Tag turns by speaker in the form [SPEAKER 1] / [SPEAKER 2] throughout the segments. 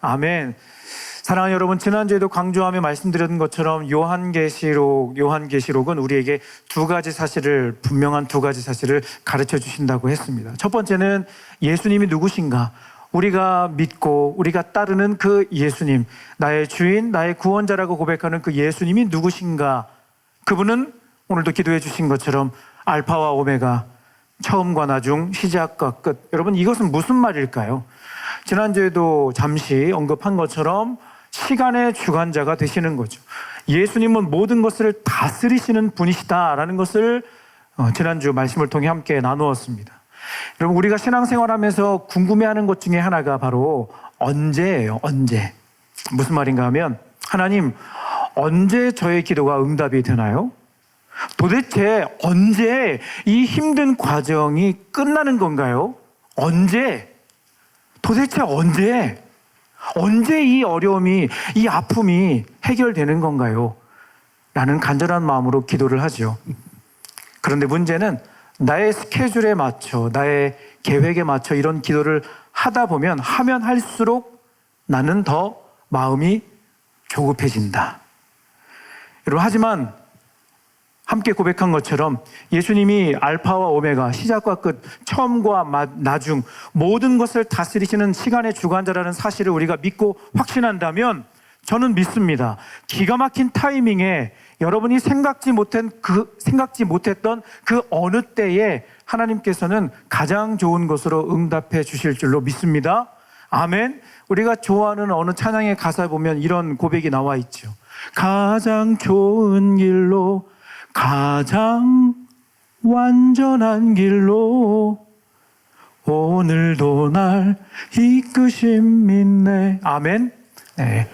[SPEAKER 1] 아멘. 사랑하는 여러분, 지난주에도 강조하며 말씀드렸던 것처럼 요한계시록은 우리에게 분명한 두 가지 사실을 가르쳐 주신다고 했습니다. 첫 번째는 예수님이 누구신가? 우리가 믿고 우리가 따르는 그 예수님, 나의 주인, 나의 구원자라고 고백하는 그 예수님이 누구신가? 그분은 오늘도 기도해 주신 것처럼 알파와 오메가, 처음과 나중, 시작과 끝. 여러분, 이것은 무슨 말일까요? 지난주에도 잠시 언급한 것처럼 시간의 주관자가 되시는 거죠. 예수님은 모든 것을 다스리시는 분이시다라는 것을 지난주 말씀을 통해 함께 나누었습니다. 여러분, 우리가 신앙생활하면서 궁금해하는 것 중에 하나가 바로 언제예요. 언제. 무슨 말인가 하면, 하나님, 언제 저의 기도가 응답이 되나요? 도대체 언제 이 힘든 과정이 끝나는 건가요? 언제? 도대체 언제? 언제 이 어려움이, 이 아픔이 해결되는 건가요? 라는 간절한 마음으로 기도를 하죠. 그런데 문제는 나의 스케줄에 맞춰, 나의 계획에 맞춰 이런 기도를 하다 보면 하면 할수록 나는 더 마음이 조급해진다. 여러분, 하지만 함께 고백한 것처럼 예수님이 알파와 오메가, 시작과 끝, 처음과 나중 모든 것을 다스리시는 시간의 주관자라는 사실을 우리가 믿고 확신한다면 저는 믿습니다. 기가 막힌 타이밍에 여러분이 생각지 못했던 그 어느 때에 하나님께서는 가장 좋은 것으로 응답해 주실 줄로 믿습니다. 아멘. 우리가 좋아하는 어느 찬양의 가사에 보면 이런 고백이 나와 있죠. 가장 좋은 길로, 가장 완전한 길로 오늘도 날 이끄심 믿네. 아멘. 네.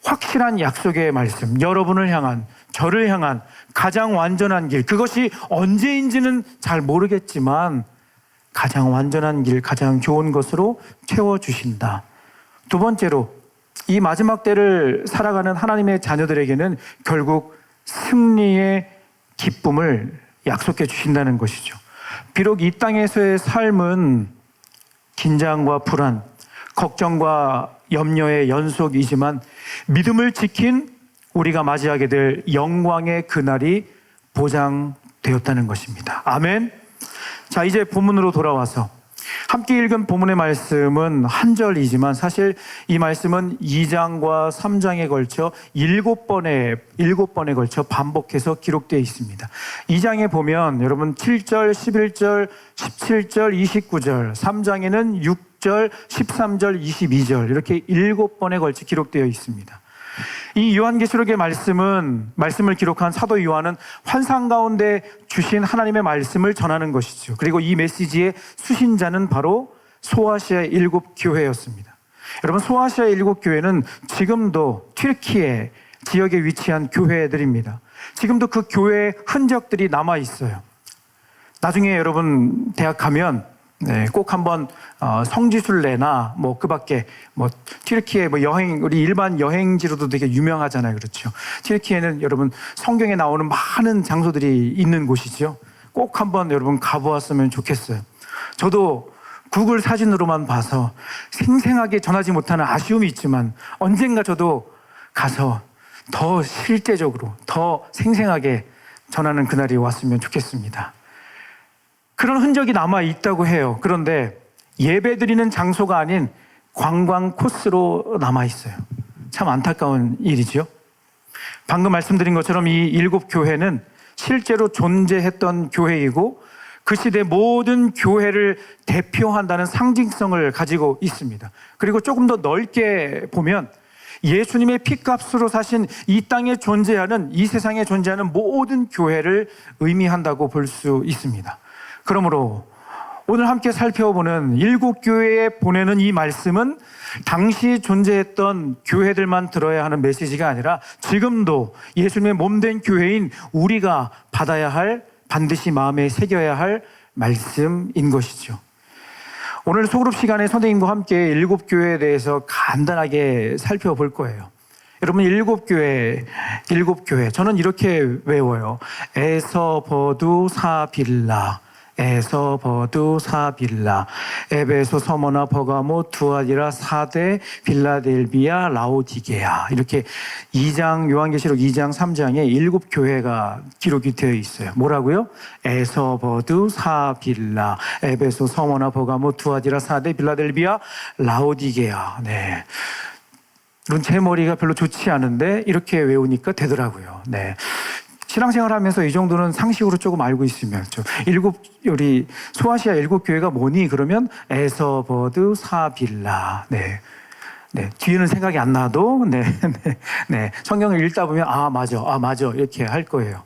[SPEAKER 1] 확실한 약속의 말씀, 여러분을 향한, 저를 향한 가장 완전한 길, 그것이 언제인지는 잘 모르겠지만 가장 완전한 길, 가장 좋은 것으로 채워주신다. 두 번째로, 이 마지막 때를 살아가는 하나님의 자녀들에게는 결국 승리의 기쁨을 약속해 주신다는 것이죠. 비록 이 땅에서의 삶은 긴장과 불안, 걱정과 염려의 연속이지만 믿음을 지킨 우리가 맞이하게 될 영광의 그날이 보장되었다는 것입니다. 아멘. 자, 이제 본문으로 돌아와서 함께 읽은 본문의 말씀은 한 절이지만 사실 이 말씀은 2장과 3장에 걸쳐 7번에 걸쳐 반복해서 기록되어 있습니다. 2장에 보면 여러분 7절, 11절, 17절, 29절, 3장에는 6절, 13절, 22절 이렇게 7번에 걸쳐 기록되어 있습니다. 이 요한계시록의 말씀을 기록한 사도 요한은 환상 가운데 주신 하나님의 말씀을 전하는 것이죠. 그리고 이 메시지의 수신자는 바로 소아시아 7교회였습니다. 여러분, 소아시아 7교회는 지금도 튀르키예 지역에 위치한 교회들입니다. 지금도 그 교회의 흔적들이 남아 있어요. 나중에 여러분 대학 가면 꼭 한번 성지순례나 그 밖에 튀르키예 여행, 우리 일반 여행지로도 되게 유명하잖아요. 그렇죠. 튀르키예는 여러분 성경에 나오는 많은 장소들이 있는 곳이죠. 꼭 한번 여러분 가보았으면 좋겠어요. 저도 구글 사진으로만 봐서 생생하게 전하지 못하는 아쉬움이 있지만 언젠가 저도 가서 더 실제적으로, 더 생생하게 전하는 그날이 왔으면 좋겠습니다. 그런 흔적이 남아 있다고 해요. 그런데 예배드리는 장소가 아닌 관광 코스로 남아 있어요. 참 안타까운 일이죠. 방금 말씀드린 것처럼 이 7교회는 실제로 존재했던 교회이고 그 시대 모든 교회를 대표한다는 상징성을 가지고 있습니다. 그리고 조금 더 넓게 보면 예수님의 피값으로 사신 이 땅에 존재하는, 이 세상에 존재하는 모든 교회를 의미한다고 볼 수 있습니다. 그러므로 오늘 함께 살펴보는 7교회에 보내는 이 말씀은 당시 존재했던 교회들만 들어야 하는 메시지가 아니라 지금도 예수님의 몸된 교회인 우리가 받아야 할, 반드시 마음에 새겨야 할 말씀인 것이죠. 오늘 소그룹 시간에 선생님과 함께 7교회에 대해서 간단하게 살펴볼 거예요. 여러분, 7교회. 저는 이렇게 외워요. 에서버두 사빌라. 에서버두 사빌라, 에베소, 서머나, 버가모, 두아디라, 사대, 빌라델비아, 라오디게아, 이렇게 2장, 요한계시록 2장 3장에 7교회가 기록이 되어 있어요. 뭐라고요? 에서버두 사빌라, 에베소, 서머나, 버가모, 두아디라, 사대, 빌라델비아, 라오디게아. 네. 물론 제 머리가 별로 좋지 않은데 이렇게 외우니까 되더라고요. 네. 신앙생활 하면서 이 정도는 상식으로 조금 알고 있으면, 우리 소아시아 7교회가 뭐니? 그러면 에서버드 사빌라. 네. 네. 뒤에는 생각이 안 나도, 네. 네. 네. 성경을 읽다 보면, 맞아. 이렇게 할 거예요.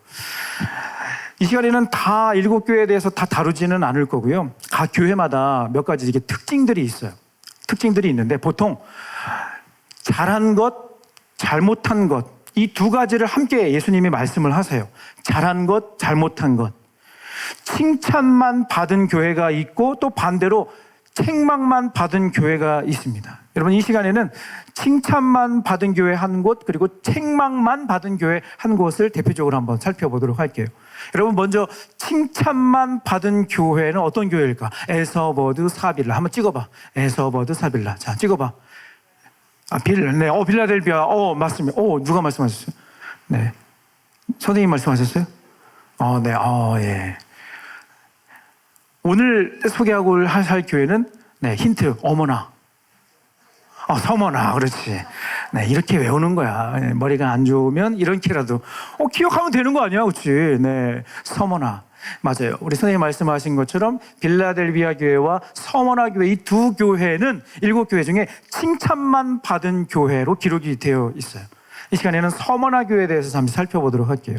[SPEAKER 1] 이 시간에는 다 7교회에 대해서 다 다루지는 않을 거고요. 각 교회마다 몇 가지 이게 특징들이 있어요. 특징들이 있는데, 보통 잘한 것, 잘못한 것, 이 두 가지를 함께 예수님이 말씀을 하세요. 잘한 것, 잘못한 것. 칭찬만 받은 교회가 있고 또 반대로 책망만 받은 교회가 있습니다. 여러분, 이 시간에는 칭찬만 받은 교회 한 곳, 그리고 책망만 받은 교회 한 곳을 대표적으로 한번 살펴보도록 할게요. 여러분, 먼저 칭찬만 받은 교회는 어떤 교회일까? 에서버드 사빌라. 한번 찍어봐. 에서버드 사빌라. 자, 찍어봐. 빌라델비아. 맞습니다. 누가 말씀하셨어요? 네. 선생님 말씀하셨어요? 네. 예. 오늘 소개하고 할 교회는, 네, 힌트, 어머나. 서머나. 그렇지. 네, 이렇게 외우는 거야. 네, 머리가 안 좋으면 이렇게라도, 기억하면 되는 거 아니야? 그렇지. 네. 서머나. 맞아요. 우리 선생님 말씀하신 것처럼 빌라델비아 교회와 서머나 교회, 이 두 교회는 7교회 중에 칭찬만 받은 교회로 기록이 되어 있어요. 이 시간에는 서머나 교회에 대해서 잠시 살펴보도록 할게요.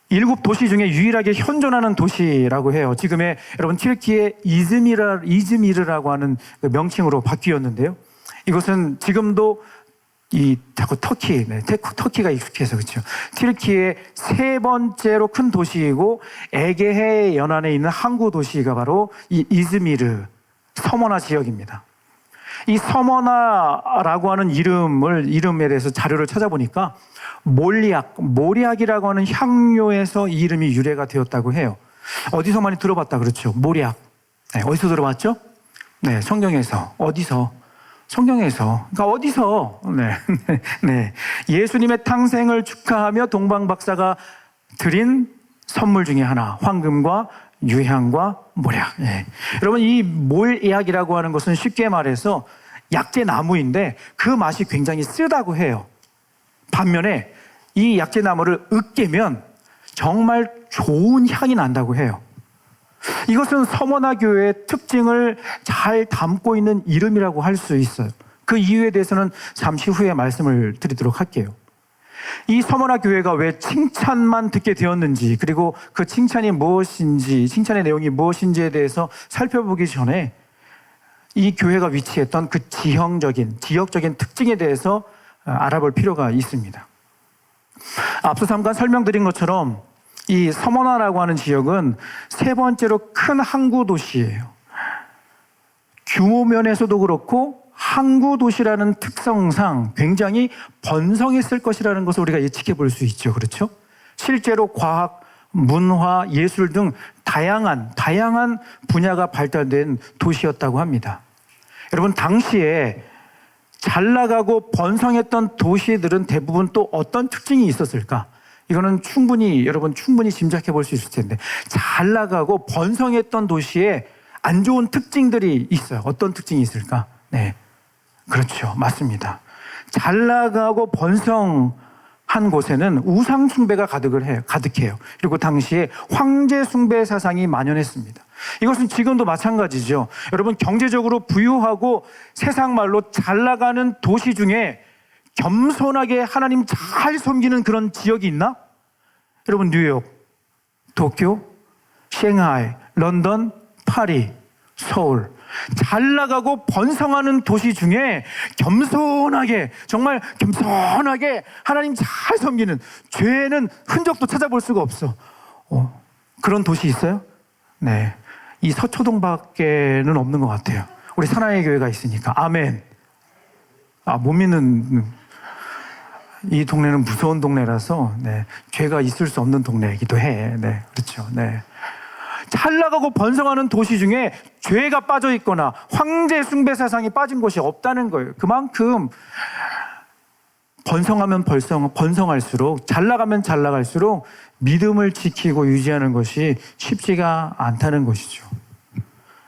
[SPEAKER 1] 7 도시 중에 유일하게 현존하는 도시라고 해요. 지금의 여러분 튀르키예 이즈미르라고 하는 그 명칭으로 바뀌었는데요. 이것은 지금도 자꾸 터키가 익숙해서 그렇죠. 튀르키예의 3번째로 큰 도시이고 에게해 연안에 있는 항구 도시가 바로 이 이즈미르 서머나 지역입니다. 이 서머나라고 하는 이름에 대해서 자료를 찾아보니까 모리악이라고 하는 향료에서 이 이름이 유래가 되었다고 해요. 어디서 많이 들어봤다 그렇죠? 모리악. 네, 어디서 들어봤죠? 네, 성경에서. 어디서? 성경에서. 그러니까 어디서? 네. 예수님의 탄생을 축하하며 동방 박사가 드린 선물 중에 하나, 황금과 유향과 모략. 네. 여러분, 이 몰약이라고 하는 것은 쉽게 말해서 약재 나무인데 그 맛이 굉장히 쓰다고 해요. 반면에 이 약재 나무를 으깨면 정말 좋은 향이 난다고 해요. 이것은 서머나 교회의 특징을 잘 담고 있는 이름이라고 할 수 있어요. 그 이유에 대해서는 잠시 후에 말씀을 드리도록 할게요. 이 서머나 교회가 왜 칭찬만 듣게 되었는지, 그리고 그 칭찬이 무엇인지, 칭찬의 내용이 무엇인지에 대해서 살펴보기 전에 이 교회가 위치했던 그 지역적인 특징에 대해서 알아볼 필요가 있습니다. 앞서 잠깐 설명드린 것처럼 이 서머나라고 하는 지역은 3번째로 큰 항구 도시예요. 규모 면에서도 그렇고 항구 도시라는 특성상 굉장히 번성했을 것이라는 것을 우리가 예측해 볼 수 있죠. 그렇죠? 실제로 과학, 문화, 예술 등 다양한 분야가 발달된 도시였다고 합니다. 여러분, 당시에 잘 나가고 번성했던 도시들은 대부분 또 어떤 특징이 있었을까? 이거는 여러분 충분히 짐작해 볼 수 있을 텐데, 잘 나가고 번성했던 도시에 안 좋은 특징들이 있어요. 어떤 특징이 있을까? 네. 그렇죠. 맞습니다. 잘 나가고 번성한 곳에는 우상 숭배가 가득해요. 그리고 당시에 황제 숭배 사상이 만연했습니다. 이것은 지금도 마찬가지죠. 여러분, 경제적으로 부유하고 세상 말로 잘 나가는 도시 중에 겸손하게 하나님 잘 섬기는 그런 지역이 있나? 여러분, 뉴욕, 도쿄, 샹하이, 런던, 파리, 서울, 잘 나가고 번성하는 도시 중에 정말 겸손하게 하나님 잘 섬기는, 죄는 흔적도 찾아볼 수가 없어. 그런 도시 있어요? 네. 이 서초동밖에는 없는 것 같아요. 우리 사나이 교회가 있으니까. 아멘. 못 믿는, 이 동네는 무서운 동네라서, 네, 죄가 있을 수 없는 동네이기도 해. 네, 그렇죠. 네. 잘 나가고 번성하는 도시 중에 죄가 빠져 있거나 황제 숭배 사상이 빠진 곳이 없다는 거예요. 그만큼 번성하면 번성할수록, 잘 나가면 잘 나갈수록 믿음을 지키고 유지하는 것이 쉽지가 않다는 것이죠.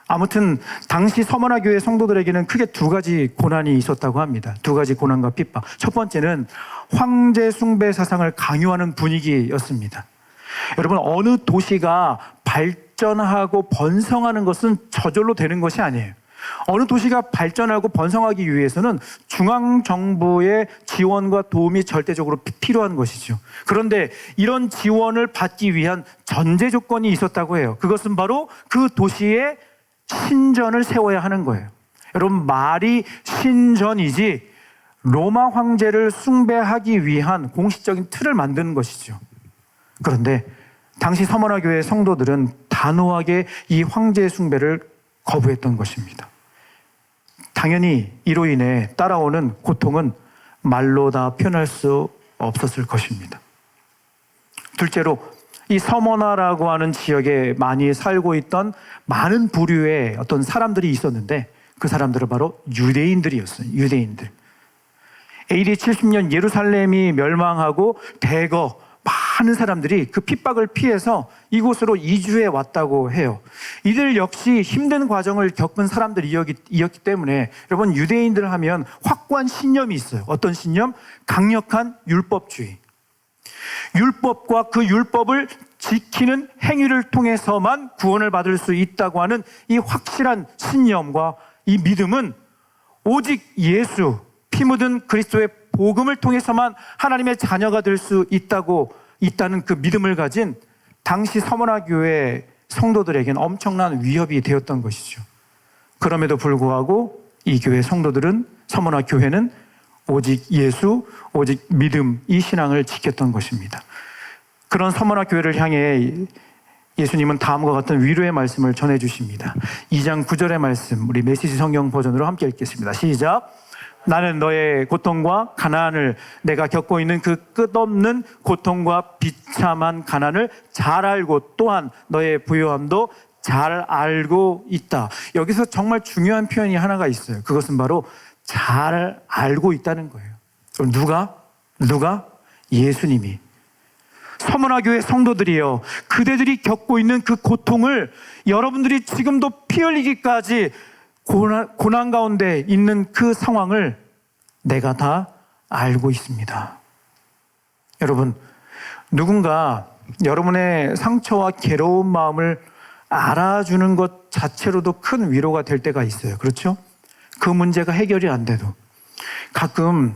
[SPEAKER 1] 아무튼 당시 서머나 교회 성도들에게는 크게 두 가지 고난이 있었다고 합니다. 두 가지 고난과 핍박. 첫 번째는 황제 숭배 사상을 강요하는 분위기였습니다. 여러분, 어느 도시가 발전하고 번성하는 것은 저절로 되는 것이 아니에요. 어느 도시가 발전하고 번성하기 위해서는 중앙정부의 지원과 도움이 절대적으로 필요한 것이죠. 그런데 이런 지원을 받기 위한 전제 조건이 있었다고 해요. 그것은 바로 그 도시에 신전을 세워야 하는 거예요. 여러분, 말이 신전이지 로마 황제를 숭배하기 위한 공식적인 틀을 만드는 것이죠. 그런데 당시 서머나 교회 성도들은 단호하게 이 황제 숭배를 거부했던 것입니다. 당연히 이로 인해 따라오는 고통은 말로 다 표현할 수 없었을 것입니다. 둘째로, 이 서머나라고 하는 지역에 많이 살고 있던 많은 부류의 어떤 사람들이 있었는데 그 사람들은 바로 유대인들이었어요. 유대인들. AD 70년 예루살렘이 멸망하고 대거 많은 사람들이 그 핍박을 피해서 이곳으로 이주해 왔다고 해요. 이들 역시 힘든 과정을 겪은 사람들이었기 때문에 여러분, 유대인들 하면 확고한 신념이 있어요. 어떤 신념? 강력한 율법주의. 율법과 그 율법을 지키는 행위를 통해서만 구원을 받을 수 있다고 하는 이 확실한 신념과 이 믿음은 오직 예수, 피 묻은 그리스도의 복음을 통해서만 하나님의 자녀가 될 수 있다는 그 믿음을 가진 당시 서머나 교회 성도들에게는 엄청난 위협이 되었던 것이죠. 그럼에도 불구하고 이 교회 성도들은, 서머나 교회는 오직 예수, 오직 믿음, 이 신앙을 지켰던 것입니다. 그런 서머나 교회를 향해 예수님은 다음과 같은 위로의 말씀을 전해주십니다. 2장 9절의 말씀, 우리 메시지 성경 버전으로 함께 읽겠습니다. 시작. 나는 너의 고통과 가난을, 내가 겪고 있는 그 끝없는 고통과 비참한 가난을 잘 알고 또한 너의 부요함도 잘 알고 있다. 여기서 정말 중요한 표현이 하나가 있어요. 그것은 바로 잘 알고 있다는 거예요. 누가? 예수님이. 서머나 교회 성도들이요, 그대들이 겪고 있는 그 고통을 여러분들이 지금도 피 흘리기까지 고난 가운데 있는 그 상황을 내가 다 알고 있습니다. 여러분, 누군가 여러분의 상처와 괴로운 마음을 알아주는 것 자체로도 큰 위로가 될 때가 있어요. 그렇죠? 그 문제가 해결이 안 돼도 가끔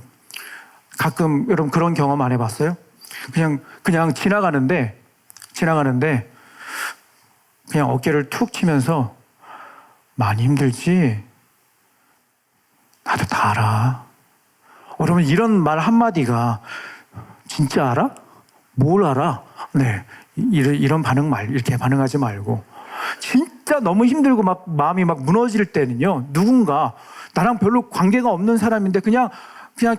[SPEAKER 1] 여러분 그런 경험 안 해봤어요? 그냥 지나가는데 그냥 어깨를 툭 치면서 많이 힘들지? 나도 다 알아. 여러분, 이런 말 한마디가 진짜 알아? 뭘 알아? 네, 이런 이렇게 반응하지 말고, 진짜 너무 힘들고 막 마음이 막 무너질 때는요, 누군가 나랑 별로 관계가 없는 사람인데 그냥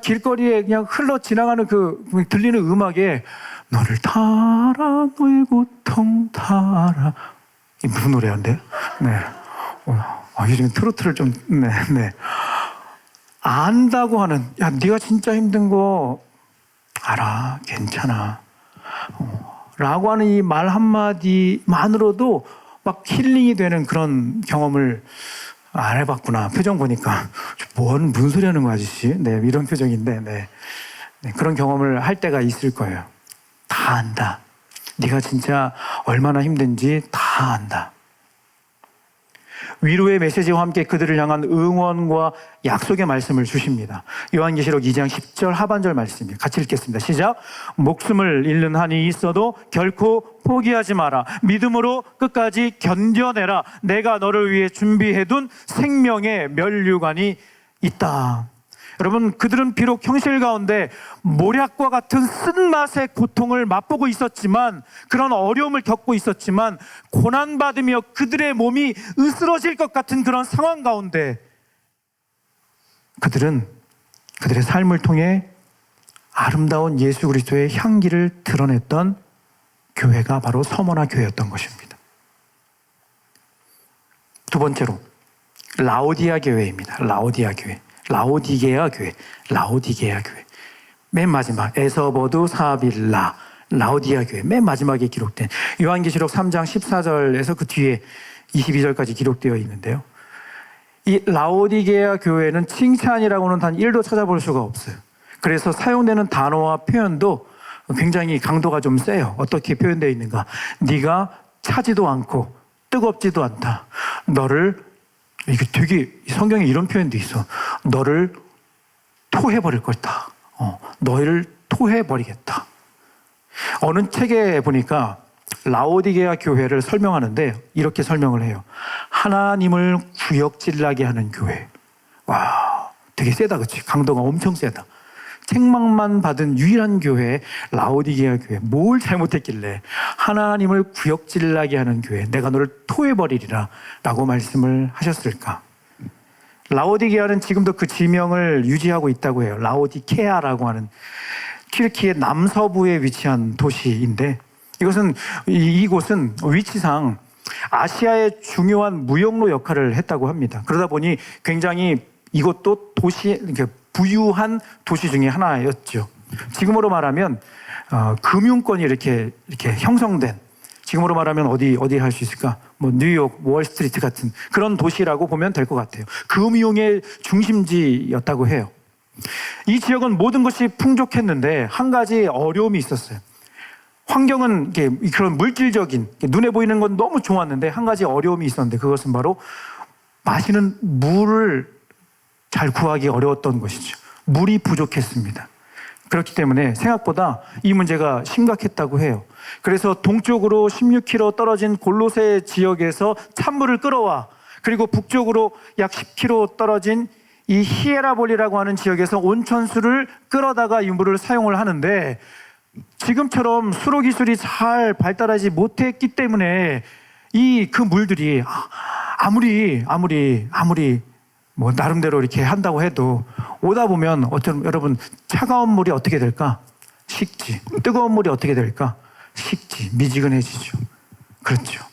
[SPEAKER 1] 길거리에 그냥 흘러 지나가는 그 들리는 음악에 너를 타라 너의 고통 타라, 이 무슨 노래인데? 네. 요즘 트로트를 좀, 네. 안다고 하는, 야, 네가 진짜 힘든 거 알아, 괜찮아. 라고 하는 이 말 한마디만으로도 막 힐링이 되는 그런 경험을 안 해봤구나. 표정 보니까. 무슨 소리 하는 거야, 아저씨? 네, 이런 표정인데, 네. 그런 경험을 할 때가 있을 거예요. 다 안다. 네가 진짜 얼마나 힘든지 다 안다. 위로의 메시지와 함께 그들을 향한 응원과 약속의 말씀을 주십니다. 요한계시록 2장 10절 하반절 말씀입니다. 같이 읽겠습니다. 시작. 목숨을 잃는 한이 있어도 결코 포기하지 마라. 믿음으로 끝까지 견뎌내라. 내가 너를 위해 준비해둔 생명의 면류관이 있다. 여러분, 그들은 비록 현실 가운데 모략과 같은 쓴맛의 고통을 맛보고 있었지만, 그런 어려움을 겪고 있었지만, 고난받으며 그들의 몸이 으스러질 것 같은 그런 상황 가운데 그들은 그들의 삶을 통해 아름다운 예수 그리스도의 향기를 드러냈던 교회가 바로 서머나 교회였던 것입니다. 두 번째로 라오디아 교회입니다. 라오디아 교회, 라오디게아 교회, 라오디게아 교회. 맨 마지막 에서버두 사빌라 라오디아 교회 맨 마지막에 기록된 요한계시록 3장 14절에서 그 뒤에 22절까지 기록되어 있는데요. 이 라오디게아 교회는 칭찬이라고는 단 1도 찾아볼 수가 없어요. 그래서 사용되는 단어와 표현도 굉장히 강도가 좀 세요. 어떻게 표현되어 있는가? 네가 차지도 않고 뜨겁지도 않다. 너를, 이게 되게 성경에 이런 표현도 있어. 너를 토해버릴 것이다. 너희를 토해버리겠다. 어느 책에 보니까 라오디게아 교회를 설명하는데 이렇게 설명을 해요. 하나님을 구역질나게 하는 교회. 와, 되게 세다, 그치? 강도가 엄청 세다. 책망만 받은 유일한 교회, 라오디게아 교회. 뭘 잘못했길래 하나님을 구역질나게 하는 교회, 내가 너를 토해버리리라 라고 말씀을 하셨을까? 라오디게아는 지금도 그 지명을 유지하고 있다고 해요. 라오디케아라고 하는 튀르키예 남서부에 위치한 도시인데, 이곳은 위치상 아시아의 중요한 무역로 역할을 했다고 합니다. 그러다 보니 굉장히 이것도 부유한 도시 중에 하나였죠. 지금으로 말하면 금융권이 이렇게 형성된, 지금으로 말하면 어디 할 수 있을까? 뭐 뉴욕, 월스트리트 같은 그런 도시라고 보면 될 것 같아요. 금융의 중심지였다고 해요. 이 지역은 모든 것이 풍족했는데 한 가지 어려움이 있었어요. 환경은 그런 물질적인 눈에 보이는 건 너무 좋았는데 한 가지 어려움이 있었는데 그것은 바로 마시는 물을 잘 구하기 어려웠던 것이죠. 물이 부족했습니다. 그렇기 때문에 생각보다 이 문제가 심각했다고 해요. 그래서 동쪽으로 16km 떨어진 골로새 지역에서 찬물을 끌어와, 그리고 북쪽으로 약 10km 떨어진 이 히에라볼이라고 하는 지역에서 온천수를 끌어다가 이 물을 사용을 하는데, 지금처럼 수로 기술이 잘 발달하지 못했기 때문에 그 물들이 아무리 뭐 나름대로 이렇게 한다고 해도 오다 보면 여러분 차가운 물이 어떻게 될까? 식지. 뜨거운 물이 어떻게 될까? 식지. 미지근해지죠. 그렇죠.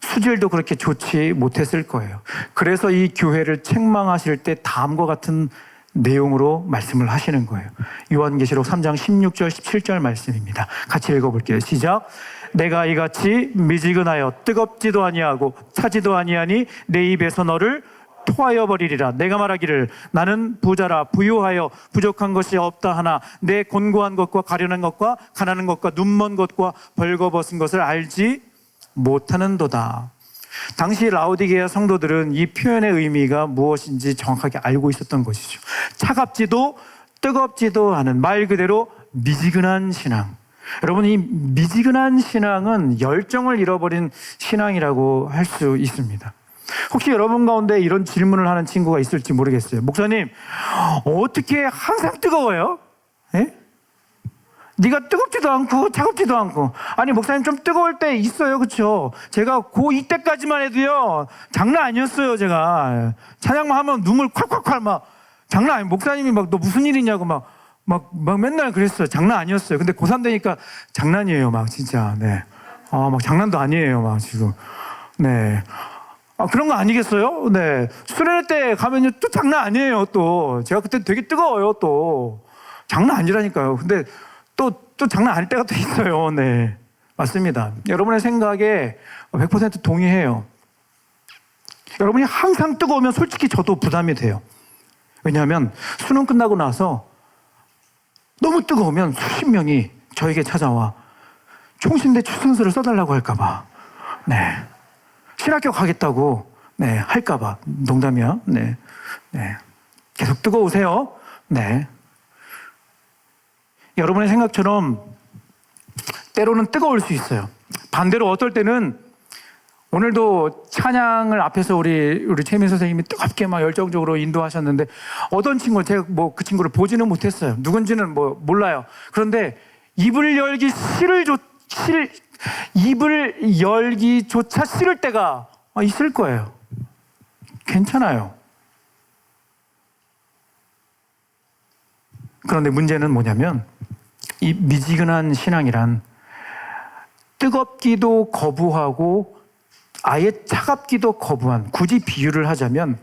[SPEAKER 1] 수질도 그렇게 좋지 못했을 거예요. 그래서 이 교회를 책망하실 때 다음과 같은 내용으로 말씀을 하시는 거예요. 요한계시록 3장 16절 17절 말씀입니다. 같이 읽어볼게요. 시작. 내가 이같이 미지근하여 뜨겁지도 아니하고 차지도 아니하니 내 입에서 너를 토하여 버리리라. 내가 말하기를 나는 부자라 부유하여 부족한 것이 없다 하나 내 곤고한 것과 가련한 것과 가난한 것과 눈먼 것과 벌거벗은 것을 알지 못하는도다. 당시 라오디게아 성도들은 이 표현의 의미가 무엇인지 정확하게 알고 있었던 것이죠. 차갑지도 뜨겁지도 않은, 말 그대로 미지근한 신앙. 여러분, 이 미지근한 신앙은 열정을 잃어버린 신앙이라고 할 수 있습니다. 혹시 여러분 가운데 이런 질문을 하는 친구가 있을지 모르겠어요. 목사님, 어떻게 항상 뜨거워요? 예? 네가 뜨겁지도 않고 차갑지도 않고. 아니, 목사님 좀 뜨거울 때 있어요, 그렇죠? 제가 고2 때까지만 해도요 장난 아니었어요. 제가 찬양만 하면 눈물 콸콸콸 막 장난 아니에요. 목사님이 막 너 무슨 일 있냐고 막 맨날 그랬어요. 장난 아니었어요. 근데 고3 되니까 장난이에요, 막 진짜. 네. 막 장난도 아니에요, 막 지금. 네. 그런 거 아니겠어요? 네. 수련회 때 가면요 또 장난 아니에요. 또 제가 그때 되게 뜨거워요. 또 장난 아니라니까요. 근데 또 장난 아닐 때가 또 있어요. 네, 맞습니다. 여러분의 생각에 100% 동의해요. 여러분이 항상 뜨거우면 솔직히 저도 부담이 돼요. 왜냐하면 수능 끝나고 나서 너무 뜨거우면 수십 명이 저에게 찾아와 총신대 추천서를 써달라고 할까봐, 네, 신학교 가겠다고, 네, 할까봐. 농담이야. 네, 계속 뜨거우세요. 네. 여러분의 생각처럼 때로는 뜨거울 수 있어요. 반대로 어떨 때는, 오늘도 찬양을 앞에서 우리 최민 선생님이 뜨겁게 막 열정적으로 인도하셨는데, 어떤 친구, 제가 그 친구를 보지는 못했어요. 누군지는 몰라요. 그런데 입을 열기조차 싫을 때가 있을 거예요. 괜찮아요. 그런데 문제는 뭐냐면, 이 미지근한 신앙이란 뜨겁기도 거부하고 아예 차갑기도 거부한, 굳이 비유를 하자면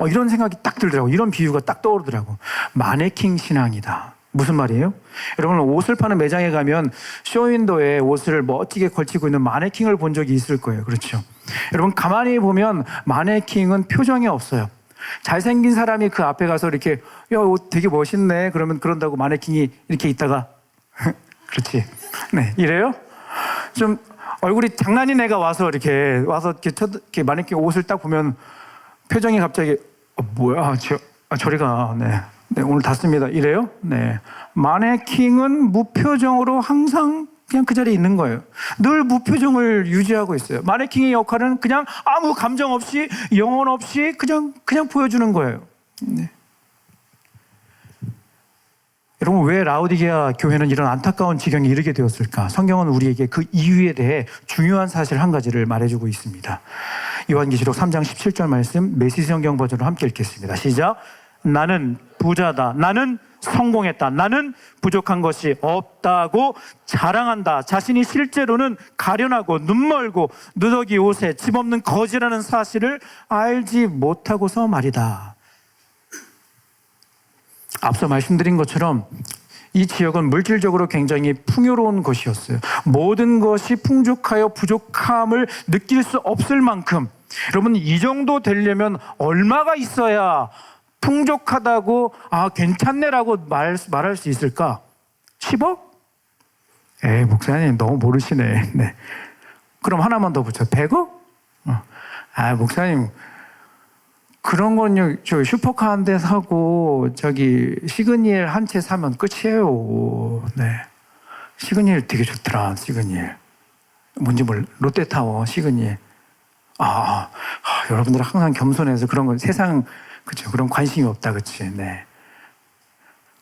[SPEAKER 1] 이런 생각이 딱 들더라고. 이런 비유가 딱 떠오르더라고. 마네킹 신앙이다. 무슨 말이에요? 여러분, 옷을 파는 매장에 가면 쇼윈도에 옷을 멋지게 걸치고 있는 마네킹을 본 적이 있을 거예요. 그렇죠? 여러분, 가만히 보면 마네킹은 표정이 없어요. 잘생긴 사람이 그 앞에 가서 이렇게 야, 옷 되게 멋있네. 그런다고 마네킹이 이렇게 있다가 그렇지. 네, 이래요? 좀 얼굴이 장난인 애가 와서 이렇게 마네킹 옷을 딱 보면 표정이 갑자기 뭐야? 저리 가. 네, 오늘 닫습니다. 이래요? 네. 마네킹은 무표정으로 항상 그냥 그 자리에 있는 거예요. 늘 무표정을 유지하고 있어요. 마네킹의 역할은 그냥 아무 감정 없이, 영혼 없이 그냥 보여주는 거예요. 네. 여러분, 왜 라오디게아 교회는 이런 안타까운 지경에 이르게 되었을까? 성경은 우리에게 그 이유에 대해 중요한 사실 한 가지를 말해주고 있습니다. 요한계시록 3장 17절 말씀, 메시지 성경 버전으로 함께 읽겠습니다. 시작. 나는 부자다. 나는 성공했다. 나는 부족한 것이 없다고 자랑한다. 자신이 실제로는 가련하고 눈멀고 누더기 옷에 집 없는 거지라는 사실을 알지 못하고서 말이다. 앞서 말씀드린 것처럼 이 지역은 물질적으로 굉장히 풍요로운 곳이었어요. 모든 것이 풍족하여 부족함을 느낄 수 없을 만큼, 여러분, 이 정도 되려면 얼마가 있어야 풍족하다고 괜찮네라고 말할 수 있을까? 10억? 목사님 너무 모르시네. 네. 그럼 하나만 더 붙여. 100억? 목사님 그런 건요, 저 슈퍼카 한 대 사고 시그니엘 한 채 사면 끝이에요. 네. 시그니엘 되게 좋더라. 시그니엘 뭔지 몰라. 롯데타워 시그니엘. 여러분들 항상 겸손해서 그런 건 세상, 그렇죠, 그런 관심이 없다. 그치? 네.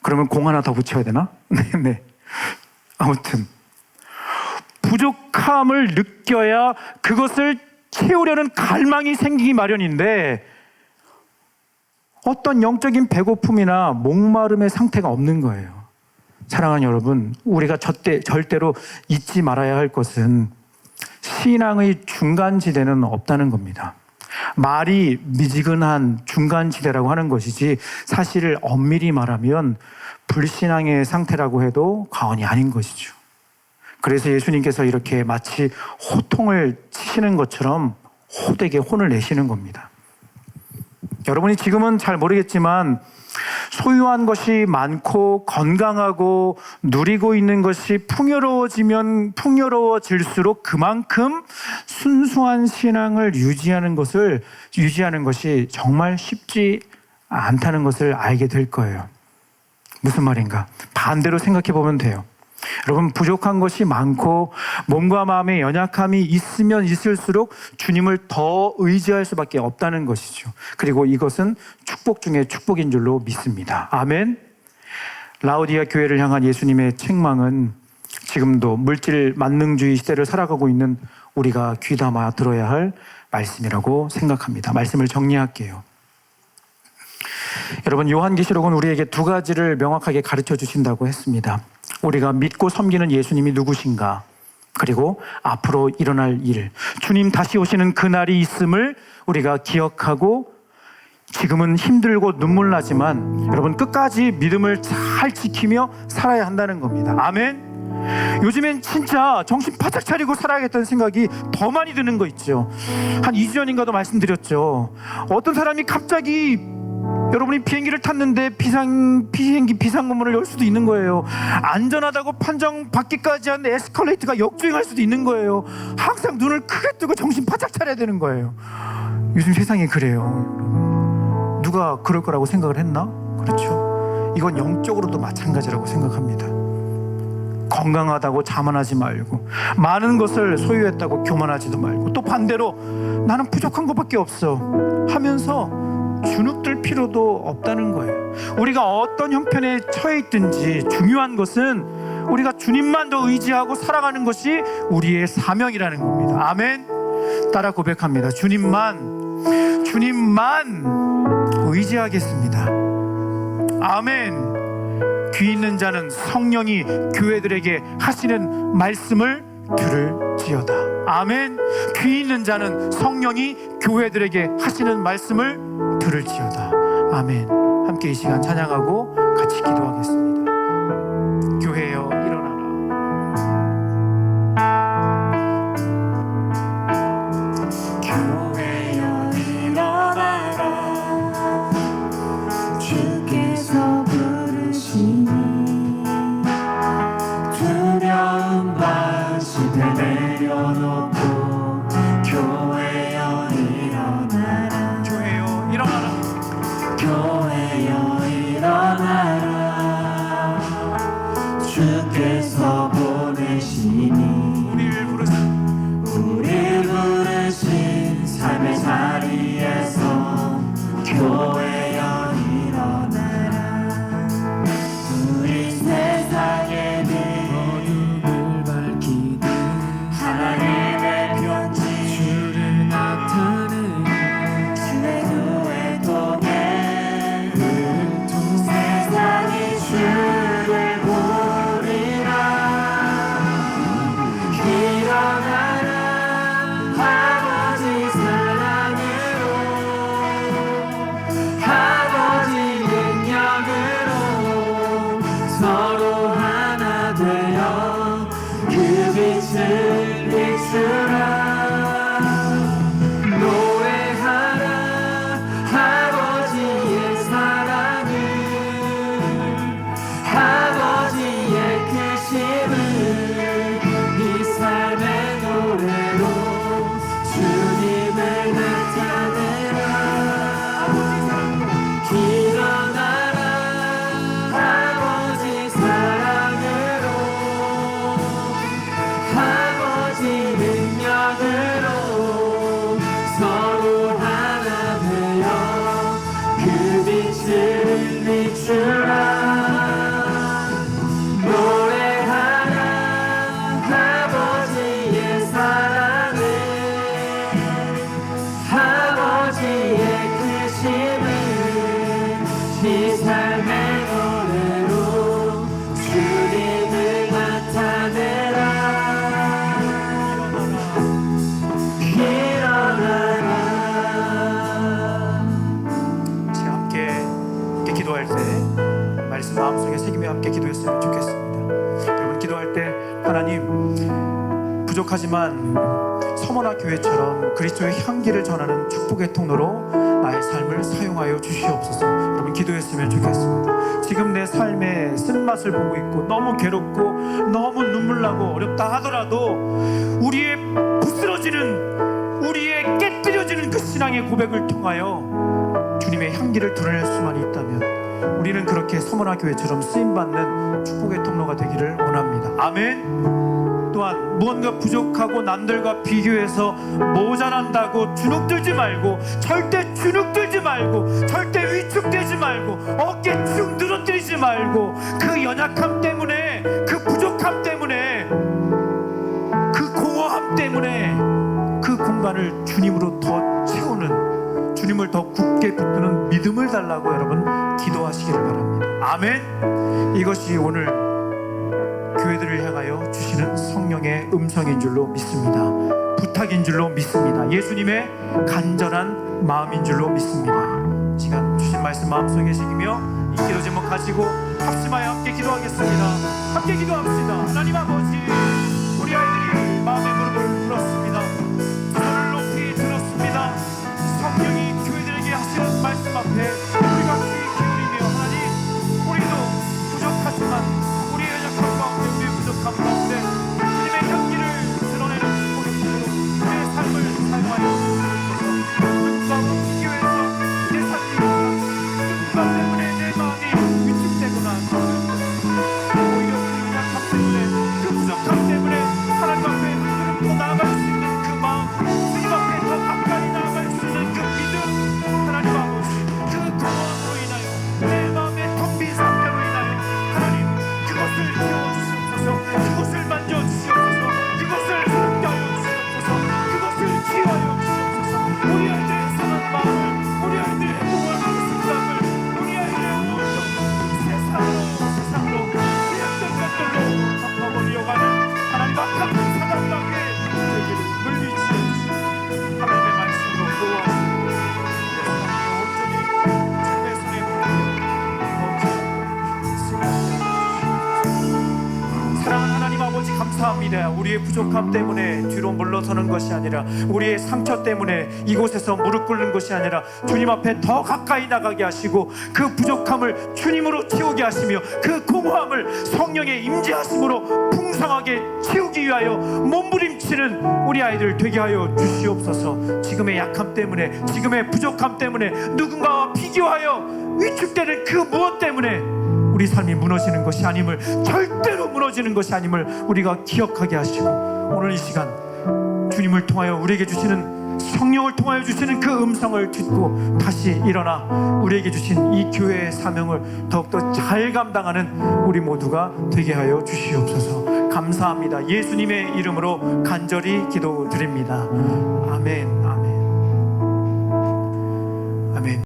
[SPEAKER 1] 그러면 공 하나 더 붙여야 되나? 네. 아무튼 부족함을 느껴야 그것을 채우려는 갈망이 생기기 마련인데, 어떤 영적인 배고픔이나 목마름의 상태가 없는 거예요. 사랑하는 여러분, 우리가 절대로 잊지 말아야 할 것은 신앙의 중간지대는 없다는 겁니다. 말이 미지근한 중간지대라고 하는 것이지, 사실을 엄밀히 말하면 불신앙의 상태라고 해도 과언이 아닌 것이죠. 그래서 예수님께서 이렇게 마치 호통을 치시는 것처럼 호되게 혼을 내시는 겁니다. 여러분이 지금은 잘 모르겠지만 소유한 것이 많고 건강하고 누리고 있는 것이 풍요로워지면 풍요로워질수록 그만큼 순수한 신앙을 유지하는 것이 정말 쉽지 않다는 것을 알게 될 거예요. 무슨 말인가? 반대로 생각해 보면 돼요. 여러분, 부족한 것이 많고 몸과 마음의 연약함이 있으면 있을수록 주님을 더 의지할 수밖에 없다는 것이죠. 그리고 이것은 축복 중에 축복인 줄로 믿습니다. 아멘. 라오디게아 교회를 향한 예수님의 책망은 지금도 물질 만능주의 시대를 살아가고 있는 우리가 귀담아 들어야 할 말씀이라고 생각합니다. 말씀을 정리할게요. 여러분, 요한계시록은 우리에게 두 가지를 명확하게 가르쳐 주신다고 했습니다. 우리가 믿고 섬기는 예수님이 누구신가, 그리고 앞으로 일어날 일, 주님 다시 오시는 그날이 있음을 우리가 기억하고, 지금은 힘들고 눈물 나지만 여러분 끝까지 믿음을 잘 지키며 살아야 한다는 겁니다. 아멘. 요즘엔 진짜 정신 바짝 차리고 살아야겠다는 생각이 더 많이 드는 거 있죠. 한 2주 전인가도 말씀드렸죠. 어떤 사람이 갑자기, 여러분이 비행기를 탔는데 비행기 비상문을 열 수도 있는 거예요. 안전하다고 판정받기까지 한 에스컬레이터가 역주행할 수도 있는 거예요. 항상 눈을 크게 뜨고 정신 바짝 차려야 되는 거예요. 요즘 세상이 그래요. 누가 그럴 거라고 생각을 했나? 그렇죠. 이건 영적으로도 마찬가지라고 생각합니다. 건강하다고 자만하지 말고, 많은 것을 소유했다고 교만하지도 말고, 또 반대로 나는 부족한 것밖에 없어 하면서 주눅들 필요도 없다는 거예요. 우리가 어떤 형편에 처해 있든지 중요한 것은 우리가 주님만 더 의지하고 살아가는 것이 우리의 사명이라는 겁니다. 아멘. 따라 고백합니다. 주님만 의지하겠습니다. 아멘. 귀 있는 자는 성령이 교회들에게 하시는 말씀을 들을지어다. 아멘. 귀 있는 자는 성령이 교회들에게 하시는 말씀을 들을지어다. 아멘. 함께 이 시간 찬양하고 같이 기도하겠습니다. 교회여 일어나라.
[SPEAKER 2] 교회여 일어나라. 주께서 부르시니 두려움 반 시대 내려놓고 교회여 일어나라.
[SPEAKER 1] 교회여 일어나라.
[SPEAKER 2] 교회여 일어나라. 주께서 보내시니
[SPEAKER 1] 우리를
[SPEAKER 2] 부르신 삶의 자리에서 교회여 일어나라. 우리 세상에 어둠을 밝히는 하나님의 편지 주를 나타내 주의 교회 통해 세상이 주를 부리라. 일어나라 아버지 사랑으로 아버지 능력으로 서로 하나 되어 그 빛을 비추라. 노래하라 아버지의 사랑을 아버지의 크심을 이 삶의 노래로 주님을 나타내라. 일어나라 아버지 사랑으로 아버지 능력으로 서로 하나 되어 그 빛을 비추라. 노래하라 아버지의 사랑을 아버지의 크심을 이 삶의 노래로 주님을 나타내라. 일어나라.
[SPEAKER 1] 제가 함께 기도할 때 말씀 마음속에 새기며 함께 기도했으면 좋겠습니다. 여러분 기도할 때 하나님 부족하지만 서머나 교회처럼 그리스도의 향기를 전하는 축복의 통로로 나의 삶을 사용하여 주시옵소서. 여러분 기도했으면 좋겠습니다. 지금 내 삶의 쓴맛을 보고 있고 너무 괴롭고 너무 눈물나고 어렵다 하더라도 우리의 부스러지는 우리의 깨뜨려지는 그 신앙의 고백을 통하여 주님의 향기를 드러낼 수만 있다면 우리는 그렇게 서머나 교회처럼 쓰임받는 축복의 통로가 되기를 원합니다. 아멘. 또한 무언가 부족하고 남들과 비교해서 모자란다고 주눅들지 말고, 절대 주눅들지 말고, 절대 위축되지 말고, 어깨 축 늘어뜨리지 말고, 그 연약함 때문에, 그 부족함 때문에, 그 공허함 때문에 그 공간을 주님으로 더 채우는, 주님을 더 굳게 붙드는 믿음을 달라고 여러분 기도하시기를 바랍니다. 아멘. 이것이 오늘 교회들을 향하여 주시는 성령의 음성인 줄로 믿습니다. 부탁인 줄로 믿습니다. 예수님의 간절한 마음인 줄로 믿습니다. 시간 주신 말씀 마음속에 새기며 이 기도 제목 가지고 합심하여 함께 기도하겠습니다. 함께 기도합시다. 하나님 아버지, 우리 아이들이 마음의 무릎을 꿇었습니다. 손을 높이 들었습니다. 성령이 교회들에게 하시는 말씀 앞에 우리가 귀 기울이며, 하나님 우리도 부족하지만 우리의 연약함 가운데, 우리의 부족함 가운데 주님의 향기를 드러내는 축복의 통로로 우리의 삶을 사용하여 주옵소서. 누군가 비교해서 내 삶이 누군가 때문에 내 마음이 위축되거나 오히려 그 연약함 때문에, 그 부족함 때문에 아니라 우리의 부족함 때문에 뒤로 물러서는 것이 아니라 우리의 상처 때문에 이곳에서 무릎 꿇는 것이 아니라 주님 앞에 더 가까이 나가게 하시고 그 부족함을 주님으로 채우게 하시며 그 공허함을 성령의 임재하심으로 풍성하게 채우기 위하여 몸부림치는 우리 아이들 되게 하여 주시옵소서. 지금의 약함 때문에, 지금의 부족함 때문에, 누군가와 비교하여 위축되는 그 무엇 때문에 우리 삶이 무너지는 것이 아님을, 절대로 무너지는 것이 아님을 우리가 기억하게 하시고, 오늘 이 시간 주님을 통하여 우리에게 주시는, 성령을 통하여 주시는 그 음성을 듣고 다시 일어나 우리에게 주신 이 교회의 사명을 더욱더 잘 감당하는 우리 모두가 되게 하여 주시옵소서. 감사합니다. 예수님의 이름으로 간절히 기도드립니다. 아멘. 아멘. 아멘.